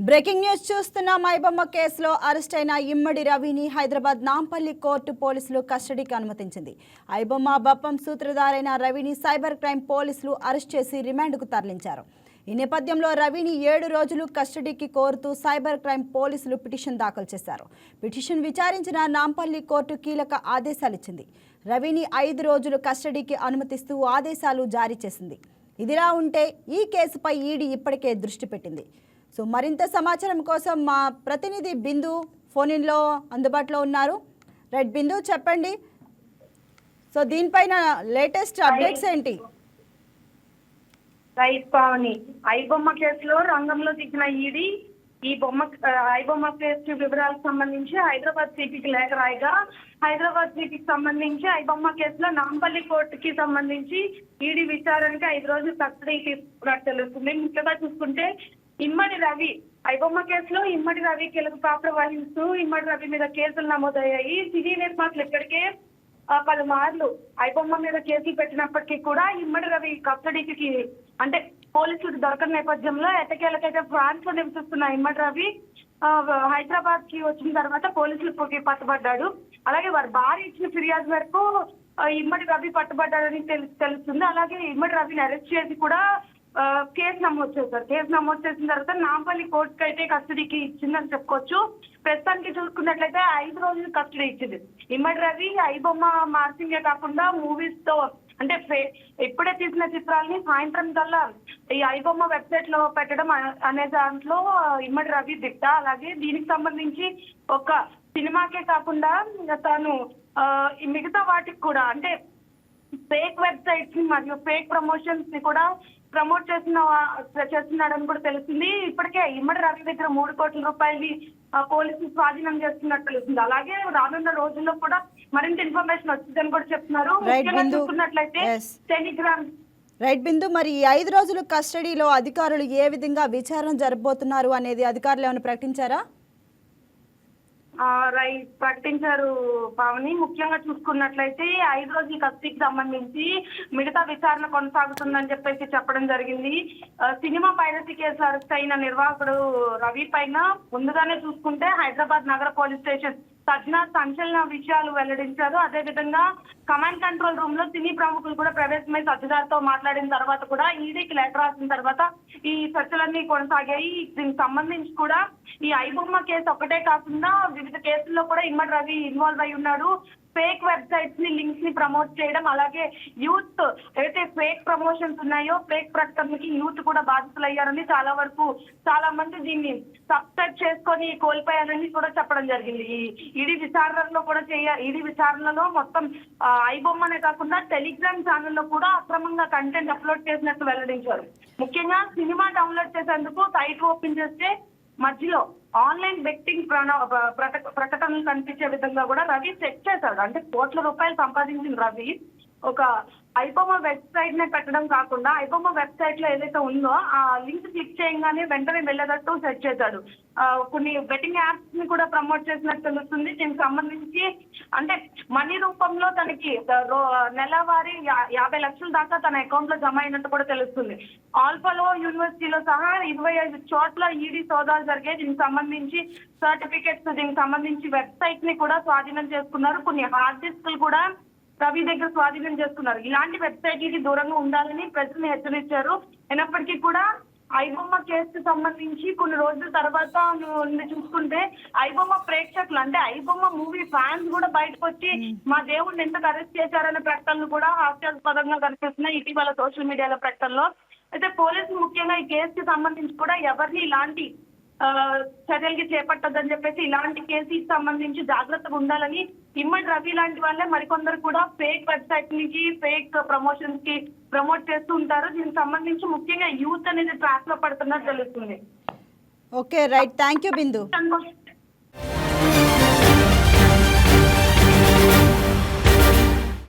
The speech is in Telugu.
బ్రేకింగ్ న్యూస్ చూస్తున్నాం. ఐబొమ్మ కేసులో అరెస్ట్ అయిన ఇమ్మడి రవిని హైదరాబాద్ నాంపల్లి కోర్టు పోలీసులు కస్టడీకి అనుమతించింది. ఐబొమ్మ బప్పం సూత్రధారైన రవిని సైబర్ క్రైమ్ పోలీసులు అరెస్ట్ చేసి రిమాండ్కు తరలించారు. ఈ నేపథ్యంలో రవిని 7 రోజులు కస్టడీకి కోరుతూ సైబర్ క్రైమ్ పోలీసులు పిటిషన్ దాఖలు చేశారు. పిటిషన్ విచారించిన నాంపల్లి కోర్టు కీలక ఆదేశాలు ఇచ్చింది. రవిని 5 రోజులు కస్టడీకి అనుమతిస్తూ ఆదేశాలు జారీ చేసింది. ఇదిలా ఉంటే ఈ కేసుపై ఈడీ ఇప్పటికే దృష్టి పెట్టింది. సో మరింత సమాచారం కోసం మా ప్రతినిధి బిందు ఫోన్లో అందుబాటులో ఉన్నారు. రైట్ బిందు, చెప్పండి. సో దీనిపైన లేటెస్ట్ అప్డేట్స్ ఏంటి? రైట్ పావని, ఐబొమ్మ కేసులో రంగంలో దిగిన ఈడీ ఐబొమ్మ కేసు వివరాలకు సంబంధించి హైదరాబాద్ సిపికి లేఖ రాయగా, హైదరాబాద్ సిపికి సంబంధించి ఐబొమ్మ కేసులో నాంపల్లి కోర్టుకి సంబంధించి ఈడీ విచారణకి 5 రోజులు కస్టడీ తీసుకున్నట్టు తెలుస్తుంది. ముఖ్యంగా చూసుకుంటే ఇమ్మడి రవి ఐబొమ్మ కేసులో ఇమ్మడి రవి కీలక పాత్ర వహిస్తూ ఇమ్మడి రవి మీద కేసులు నమోదయ్యాయి. సినీ నిర్మాతలు ఇప్పటికే పలుమార్లు ఐబొమ్మ మీద కేసులు పెట్టినప్పటికీ కూడా ఇమ్మడి రవి కస్టడీకి అంటే పోలీసులకు దొరకని నేపథ్యంలో ఎట్టకేలకైతే ఫ్రాన్స్ లో నివసిస్తున్న ఇమ్మడి రవి హైదరాబాద్ కి వచ్చిన తర్వాత పోలీసులకు పట్టుబడ్డాడు. అలాగే వారి భార్య ఇచ్చిన ఫిర్యాదు మేరకు ఇమ్మడి రవి పట్టుబడ్డాడని తెలుస్తుంది. అలాగే ఇమ్మడి రవిని అరెస్ట్ చేసి కూడా కేసు నమోదు చేశారు. కేసు నమోదు చేసిన తర్వాత నాంపల్లి కోర్టుకి అయితే కస్టడీకి ఇచ్చిందని చెప్పుకోవచ్చు. ప్రస్తుతానికి చూసుకున్నట్లయితే 5 రోజులు కస్టడీ ఇచ్చింది. ఇమ్మడి రవి ఐబొమ్మ మార్చింగే కాకుండా మూవీస్ తో అంటే ఇప్పుడే తీసిన చిత్రాలని సాయంత్రం కల్లా ఈ ఐబొమ్మ వెబ్సైట్ లో పెట్టడం అనే దాంట్లో ఇమ్మడి రవి దిట్ట. అలాగే దీనికి సంబంధించి ఒక సినిమాకే కాకుండా తాను మిగతా వాటికి కూడా అంటే ఫేక్ వెబ్సైట్స్ ని మరియు ఫేక్ ప్రమోషన్స్ ని కూడా ప్రమోట్ చేస్తున్నాడని కూడా తెలుస్తుంది. ఇప్పటికే ఇమ్మడి రవి దగ్గర 3 కోట్ల రూపాయలని పోలీసులు స్వాధీనం చేస్తున్నట్టు తెలుస్తుంది. అలాగే రానున్న రోజుల్లో కూడా మరింత ఇన్ఫర్మేషన్ వచ్చిందని కూడా చెప్తున్నారు. చూసుకున్నట్లయితే టెలిగ్రామ్ రైట్ బిందు, మరి ఈ 5 రోజులు కస్టడీలో అధికారులు ఏ విధంగా విచారణ జరపబోతున్నారు అనేది అధికారులు ఏమైనా ప్రకటించారా? ప్రకటించారు పావని. ముఖ్యంగా చూసుకున్నట్లయితే 5 రోజుల కస్టడీకి సంబంధించి మిగతా విచారణ కొనసాగుతుందని చెప్పేసి చెప్పడం జరిగింది. సినిమా పైరసీ కేసులో అరెస్ట్ అయిన నిర్వాహకుడు రవి పైన ముందుగానే చూసుకుంటే హైదరాబాద్ నగర పోలీస్ స్టేషన్ సంచలన విషయాలు వెల్లడించారు. అదేవిధంగా కమాండ్ కంట్రోల్ రూమ్ లో సినీ ప్రముఖులు కూడా ప్రవేశమై సజ్జదార్తో మాట్లాడిన తర్వాత కూడా ఈడీకి లేఖ రాసిన తర్వాత ఈ చర్చలన్నీ కొనసాగాయి. దీనికి సంబంధించి కూడా ఈ ఐబొమ్మ కేసు ఒక్కటే కాకుండా వివిధ కేసుల్లో కూడా ఇమ్మడి రవి ఇన్వాల్వ్ అయి ఉన్నాడు. ఫేక్ వెబ్సైట్స్ ని లింక్స్ ని ప్రమోట్ చేయడం, అలాగే యూత్ ఏదైతే ఫేక్ ప్రమోషన్స్ ఉన్నాయో ఫేక్ ప్రకటనలకి యూత్ కూడా బాధితులయ్యారని చాలా మంది దీన్ని సబ్స్క్రైబ్ చేసుకొని కోల్పోయారని కూడా చెప్పడం జరిగింది. ఈడీ విచారణలో మొత్తం ఐబొమ్మనే కాకుండా టెలిగ్రామ్ ఛానల్లో కూడా అక్రమంగా కంటెంట్ అప్లోడ్ చేసినట్టు వెల్లడించారు. ముఖ్యంగా సినిమా డౌన్లోడ్ చేసేందుకు సైట్ ఓపెన్ చేస్తే మధ్యలో ఆన్లైన్ బెట్టింగ్ ప్రకటనలు కనిపించే విధంగా కూడా రవి సెట్ చేశాడు. అంటే కోట్ల రూపాయలు సంపాదించిన రవి ఒక ఐబొమ్మ వెబ్సైట్ నే పెట్టడం కాకుండా ఐబొమ్మ వెబ్సైట్ లో ఏదైతే ఉందో ఆ లింక్ క్లిక్ చేయగానే వెంటనే వెళ్ళేటట్టు సెట్ చేశాడు. కొన్ని బెట్టింగ్ యాప్స్ ని కూడా ప్రమోట్ చేసినట్టు తెలుస్తుంది. దీనికి సంబంధించి అంటే మనీ రూపంలో తనకి నెలవారీ 50 లక్షల దాకా తన అకౌంట్ లో జమ అయినట్టు కూడా తెలుస్తుంది. ఆల్ఫాలో యూనివర్సిటీలో సహా 25 చోట్ల ఈడీ సోదాలు జరిగాయి. దీనికి సంబంధించి సర్టిఫికెట్స్, దీనికి సంబంధించి వెబ్సైట్ ని కూడా స్వాధీనం చేసుకున్నారు. కొన్ని హార్డ్ డిస్క్లు కూడా రవి దగ్గర స్వాధీనం చేసుకున్నారు. ఇలాంటి వెబ్సైట్లకి దూరంగా ఉండాలని ప్రజల్ని హెచ్చరించారు. అయినప్పటికీ కూడా ఐబొమ్మ కేసుకు సంబంధించి కొన్ని రోజుల తర్వాత చూసుకుంటే ఐబొమ్మ ప్రేక్షకులు అంటే ఐబొమ్మ మూవీ ఫ్యాన్స్ కూడా బయటకు వచ్చి మా దేవుడిని ఎందుకు అరెస్ట్ చేశారనే ప్రకటనలు కూడా హాస్యాస్పదంగా కనిపిస్తున్నాయి ఇటీవల సోషల్ మీడియాలో ప్రకటనలో. అయితే పోలీసులు ముఖ్యంగా ఈ కేసుకి సంబంధించి కూడా ఎవరిని ఇలాంటి చర్యలకి చేపట్టద్దని చెప్పేసి ఇలాంటి కేసుకి సంబంధించి జాగ్రత్తగా ఉండాలని ఇమ్మడి రవి లాంటి వాళ్ళే మరికొందరు కూడా ఫేక్ వెబ్సైట్ నుంచి ఫేక్ ప్రమోషన్స్ కి ప్రమోట్ చేస్తూ ఉంటారు. దీనికి సంబంధించి ముఖ్యంగా యూత్ అనేది ట్రాక్ లో పడుతున్నట్టు తెలుస్తుంది. Okay right, thank you Bindu.